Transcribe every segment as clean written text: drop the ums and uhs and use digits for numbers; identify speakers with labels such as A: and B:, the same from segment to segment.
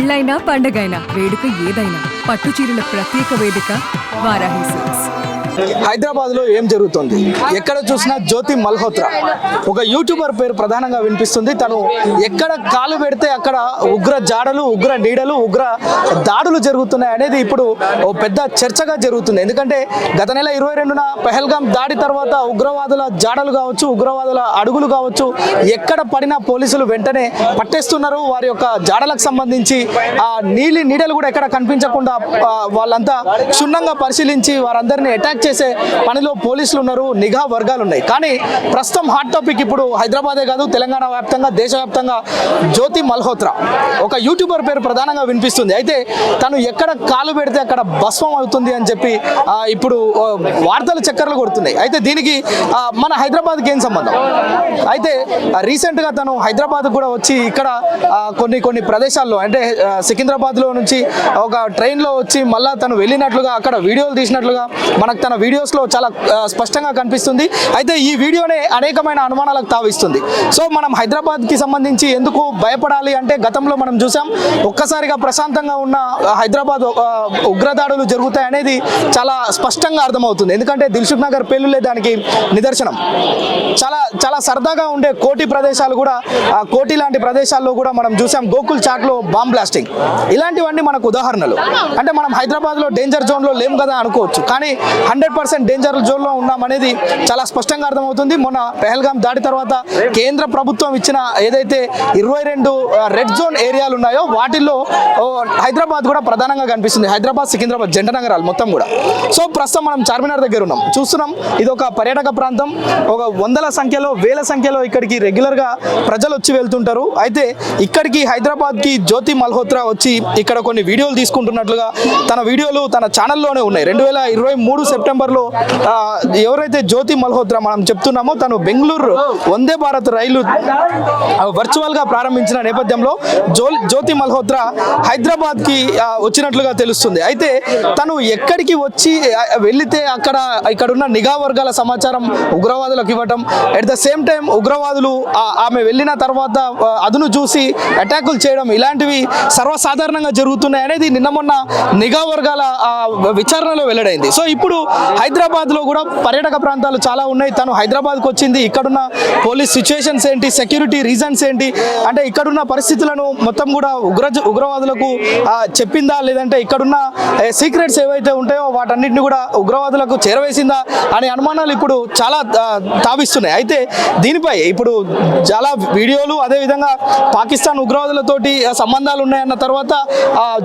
A: పెళ్ళైనా పండగైనా వేడుక ఏదైనా పట్టు చీరల ప్రత్యేక వేదిక వారాహి సిల్క్స్.
B: హైదరాబాద్ లో ఏం జరుగుతుంది? ఎక్కడ చూసినా జ్యోతి మల్హోత్రా ఒక యూట్యూబర్ పేరు ప్రధానంగా వినిపిస్తుంది. తను ఎక్కడ కాలు పెడితే అక్కడ ఉగ్ర జాడలు, ఉగ్ర నీడలు, ఉగ్ర దాడులు జరుగుతున్నాయి అనేది ఇప్పుడు ఓ పెద్ద చర్చగా జరుగుతుంది. ఎందుకంటే గత నెల 22న పెహల్గాం దాడి తర్వాత ఉగ్రవాదుల జాడలు కావచ్చు, ఉగ్రవాదుల అడుగులు కావచ్చు, ఎక్కడ పడినా పోలీసులు వెంటనే పట్టేస్తున్నారు. వారి యొక్క జాడలకు సంబంధించి ఆ నీడలు కూడా ఎక్కడ కనిపించకుండా వాళ్ళంతా క్షుణ్ణంగా పరిశీలించి వారందరినీ అటాక్ చేసే పనిలో పోలీసులు ఉన్నారు, నిఘా వర్గాలు ఉన్నాయి. కానీ ప్రస్తుతం హాట్ టాపిక్ ఇప్పుడు హైదరాబాదే కాదు, తెలంగాణ వ్యాప్తంగా, దేశవ్యాప్తంగా జ్యోతి మల్హోత్రా ఒక యూట్యూబర్ పేరు ప్రధానంగా వినిపిస్తుంది. అయితే తను ఎక్కడ కాలు పెడితే అక్కడ భస్మం అవుతుంది అని చెప్పి ఇప్పుడు వార్తలు చక్కర్లు కొడుతున్నాయి. అయితే దీనికి మన హైదరాబాద్కి ఏం సంబంధం? అయితే రీసెంట్గా తను హైదరాబాద్ కూడా వచ్చి ఇక్కడ కొన్ని ప్రదేశాల్లో, అంటే సికింద్రాబాద్లో నుంచి ఒక ట్రైన్లో వచ్చి మళ్ళీ తను వెళ్ళినట్లుగా అక్కడ వీడియోలు తీసినట్లుగా మనకు తన వీడియోస్లో చాలా స్పష్టంగా కనిపిస్తుంది. అయితే ఈ వీడియోనే అనేకమైన అనుమానాలకు తావిస్తుంది. సో మనం హైదరాబాద్కి సంబంధించి ఎందుకు భయపడాలి అంటే, గతంలో మనం చూసాం ఒక్కసారిగా ప్రశాంతంగా ఉన్న హైదరాబాద్ ఉగ్రదాడులు జరుగుతాయి అనేది చాలా స్పష్టంగా అర్థమవుతుంది. ఎందుకంటే దిల్సుఖ్ నగర్ పేలులే దానికి నిదర్శనం. చాలా సరదాగా ఉండే కోటి ప్రదేశాలు కూడా, కోటి లాంటి ప్రదేశాల్లో కూడా మనం చూసాం గోకుల్ చాట్లో బాంబ్ బ్లాస్టింగ్. ఇలాంటివన్నీ మనకు ఉదాహరణలు. అంటే మనం హైదరాబాద్లో డేంజర్ జోన్లో లేం కదా అనుకోవచ్చు, కానీ 100% డేంజర్ జోన్లో ఉన్నామనేది చాలా స్పష్టంగా అర్థమవుతుంది. మొన్న పెహల్గాం దాడి తర్వాత కేంద్ర ప్రభుత్వం ఇచ్చిన ఏదైతే 22 రెడ్ జోన్ ఏరియాలు ఉన్నాయో వాటిల్లో హైదరాబాద్ కూడా ప్రధానంగా కనిపిస్తుంది. హైదరాబాద్, సికింద్రాబాద్ జంట నగరాలు మొత్తం కూడా. సో ప్రస్తుతం మనం చార్మినార్ దగ్గర ఉన్నాం, చూస్తున్నాం. ఇది ఒక పర్యాటక ప్రాంతం. ఒక వందల సంఖ్యలో, వేల సంఖ్యలో ఇక్కడికి రెగ్యులర్గా ప్రజలు వచ్చి వెళ్తుంటారు. అయితే ఇక్కడికి హైదరాబాద్కి జ్యోతి మల్హోత్రా వచ్చి ఇక్కడ కొన్ని వీడియోలు తీసుకుంటున్నట్లుగా తన వీడియోలు తన ఛానల్లోనే ఉన్నాయి. 2023 సెప్టెంబర్లో ఎవరైతే జ్యోతి మల్హోత్రా మనం చెప్తున్నామో తను బెంగళూరు వందే భారత్ రైలు వర్చువల్గా ప్రారంభించిన నేపథ్యంలో జ్యోతి మల్హోత్రా హైదరాబాద్కి వచ్చినట్లుగా తెలుస్తుంది. అయితే తను ఎక్కడికి వచ్చి వెళితే ఇక్కడున్న నిఘా వర్గాల సమాచారం ఉగ్రవాదులకు ఇవ్వటం, అట్ ద సేమ్ టైం ఉగ్రవాదులు ఆమె వెళ్ళిన తర్వాత అదును చూసి అటాకులు చేయడం, ఇలాంటివి సర్వసాధారణంగా జరుగుతున్నాయి అనేది నిన్న మొన్న నిఘా వర్గాల విచారణలో వెల్లడైంది. సో ఇప్పుడు హైదరాబాద్లో కూడా పర్యాటక ప్రాంతాలు చాలా ఉన్నాయి. తను హైదరాబాద్కి వచ్చింది, ఇక్కడున్న పోలీస్ సిచ్యువేషన్స్ ఏంటి, సెక్యూరిటీ రీజన్స్ ఏంటి, అంటే ఇక్కడున్న పరిస్థితులను మొత్తం కూడా ఉగ్రవాదులకు చెప్పిందా, లేదంటే ఇక్కడున్న సీక్రెట్స్ ఏవైతే ఉంటాయో వాటన్నిటిని కూడా ఉగ్రవాదులకు చేరవేసిందా అనే అనుమానాలు ఇప్పుడు చాలా తావిస్తున్నాయి. అయితే దీనిపై ఇప్పుడు చాలా వీడియోలు, అదేవిధంగా పాకిస్తాన్ ఉగ్రవాదులతోటి సంబంధాలు ఉన్నాయన్న తర్వాత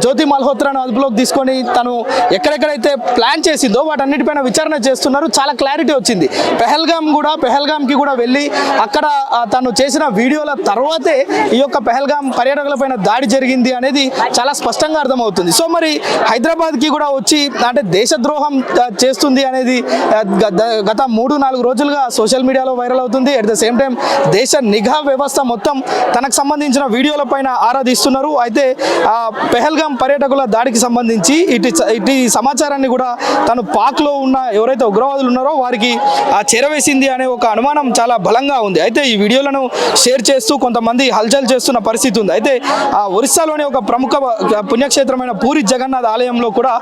B: జ్యోతి మల్హోత్రాను అదుపులోకి తీసుకొని తను ఎక్కడెక్కడైతే ప్లాన్ చేసిందో వాటన్నిటిపైన విచారణ చేస్తున్నారు. చాలా క్లారిటీ వచ్చింది. పెహల్గాంకి కూడా వెళ్ళి అక్కడ తను చేసిన వీడియోల తర్వాతే ఈ యొక్క పెహల్గాం పర్యాటకులపైన దాడి జరిగింది అనేది చాలా స్పష్టంగా అర్థమవుతుంది. సో మరి హైదరాబాద్కి కూడా వచ్చి అంటే దేశద్రోహం చేస్తుంది అనేది గత 3-4 రోజులుగా సోషల్ మీడియాలో వైరల్ అవుతుంది. అట్ ద సేమ్ టైం దేశ నిఘా వ్యవస్థ మొత్తం తనకు సంబంధించిన వీడియోల పైన ఆరాధిస్తున్నారు. అయితే పెహల్గాం పర్యాటకుల దాడికి సంబంధించి ఇటు సమాచారాన్ని కూడా తను పాక్లో ఉన్న ఎవరైతే ఉగ్రవాదులు ఉన్నారో వారికి చేరవేసింది అనే ఒక అనుమానం చాలా బలంగా ఉంది. అయితే ఈ వీడియోలను షేర్ చేస్తూ కొంతమంది హల్చల్ చేస్తున్న పరిస్థితి ఉంది. అయితే ఒరిస్సాలోని ఒక ప్రముఖ పుణ్యక్షేత్రమైన పూరి జగన్నాథ్ ఆలయంలో కూడా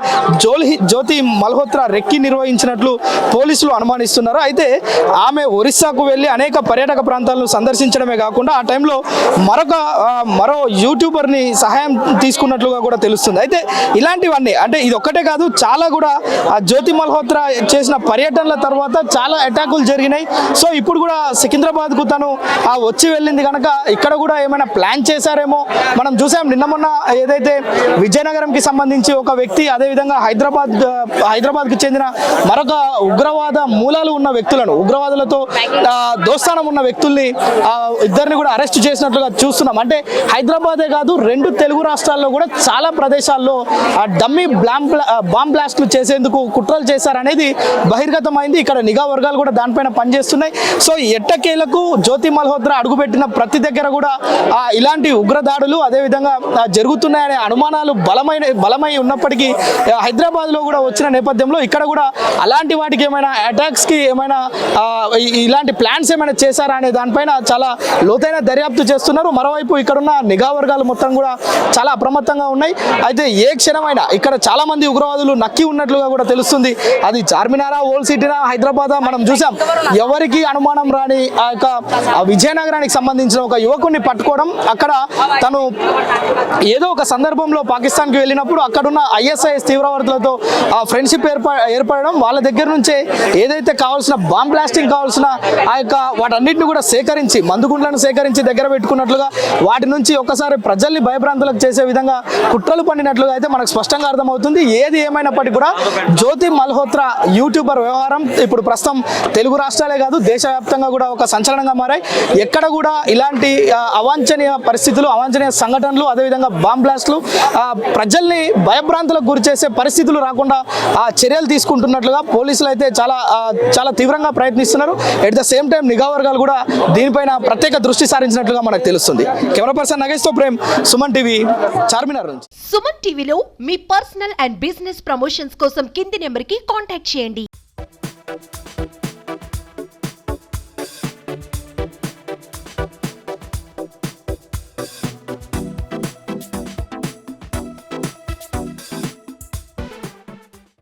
B: జ్యోతి మల్హోత్రా రెక్కి నిర్వహించినట్లు పోలీసులు అనుమానిస్తున్నారు. అయితే ఆమె ఒరిస్సాకు వెళ్ళి అనేక పర్యాటక ప్రాంతాలను సందర్శించడమే కాకుండా ఆ టైంలో మరో యూట్యూబర్ని సహాయం తీసుకున్నట్లుగా కూడా తెలుస్తుంది. అయితే ఇలాంటివన్నీ, అంటే ఇది ఒక్కటే కాదు, చాలా కూడా జ్యోతి మల్హోత్రా చేసిన పర్యటనల తర్వాత చాలా అటాకులు జరిగినాయి. సో ఇప్పుడు కూడా సికింద్రాబాద్కు తను వచ్చి వెళ్ళింది కనుక ఇక్కడ కూడా ఏమైనా ప్లాన్ చేశారేమో. మనం చూసాం నిన్న మొన్న ఏదైతే విజయనగరంకి సంబంధించి ఒక వ్యక్తి, అదేవిధంగా హైదరాబాద్కి చెందిన మరొక ఉగ్రవాద మూలాలు ఉన్న వ్యక్తులను, ఉగ్రవాదులతో దోస్తానం ఉన్న వ్యక్తుల్ని ఇద్దరిని కూడా అరెస్ట్ చేసినట్లుగా చూస్తున్నాం. అంటే హైదరాబాదే కాదు, 2 తెలుగు రాష్ట్రాల్లో కూడా చాలా ప్రదేశాల్లో డమ్మీ బాంబ్ బ్లాస్ట్లు చేసేందుకు కుట్రలు చేశారు చేశారనేది బహిర్గతమైంది. ఇక్కడ నిఘా వర్గాలు కూడా దానిపైన పనిచేస్తున్నాయి. సో ఎట్టకేలకు జ్యోతి మల్హోత్రా అడుగుపెట్టిన ప్రతి దగ్గర కూడా ఇలాంటి ఉగ్రదాడులు అదేవిధంగా జరుగుతున్నాయనే అనుమానాలు బలమై ఉన్నప్పటికీ హైదరాబాద్లో కూడా వచ్చిన నేపథ్యంలో ఇక్కడ కూడా అలాంటి వాటికి ఏమైనా అటాక్స్కి ఏమైనా ఇలాంటి ప్లాన్స్ ఏమైనా చేశారా అనే దానిపైన చాలా లోతైన దర్యాప్తు చేస్తున్నారు. మరోవైపు ఇక్కడున్న నిఘా వర్గాలు మొత్తం కూడా చాలా అప్రమత్తంగా ఉన్నాయి. అయితే ఏ క్షణమైనా ఇక్కడ చాలా మంది ఉగ్రవాదులు నక్కి ఉన్నట్లుగా కూడా తెలుస్తుంది. అది చార్మినారా, ఓల్డ్ సిటీనా, హైదరాబాద్ మనం చూసాం. ఎవరికి అనుమానం రాని ఆ యొక్క విజయనగరానికి సంబంధించిన ఒక యువకుడిని పట్టుకోవడం, అక్కడ తను ఏదో ఒక సందర్భంలో పాకిస్తాన్కి వెళ్ళినప్పుడు అక్కడున్న ISIS తీవ్రవాదులతో ఫ్రెండ్షిప్ ఏర్పడడం, వాళ్ళ దగ్గర నుంచే ఏదైతే కావాల్సిన బాంబ్ బ్లాస్టింగ్ కావాల్సిన ఆ యొక్క వాటన్నిటిని కూడా సేకరించి మందుగుండ్లను సేకరించి దగ్గర పెట్టుకున్నట్లుగా వాటి నుంచి ఒక్కసారి ప్రజల్ని భయభ్రాంతులకు చేసే విధంగా కుట్రలు పండినట్లుగా అయితే మనకు స్పష్టంగా అర్థమవుతుంది. ఏది ఏమైనప్పటికీ కూడా జ్యోతి మల్హోత్రా యూట్యూబర్ వ్యవహారం ఇప్పుడు ప్రస్తుతం తెలుగు రాష్ట్రాలే కాదు దేశవ్యాప్తంగా కూడా ఒక సంచలనంగా మారాయి. ఎక్కడ కూడా ఇలాంటి అవాంఛనీయ పరిస్థితులు, అవాంఛనీయ సంఘటనలు, అదేవిధంగా బాంబ్ బ్లాస్ట్లు ప్రజల్ని భయభ్రాంతులకు గురి చేసే పరిస్థితులు రాకుండా చర్యలు తీసుకుంటున్నట్లుగా పోలీసులు అయితే చాలా తీవ్రంగా ప్రయత్నిస్తున్నారు. ఎట్ ద సేమ్ టైం నిఘా వర్గాలు కూడా దీనిపైన ప్రత్యేక దృష్టి సారించినట్లుగా మనకు తెలుస్తుంది. కెమెరా పర్సన్ నగేష్తో ప్రేమ్, సుమన్ టీవీ, చార్మినార్ నుంచి.
C: సుమన్ టీవీలో మీ పర్సనల్ అండ్ బిజినెస్ ప్రమోషన్స్ కోసం కింది నెంబర్కి కాంటాక్ట్ చేయండి.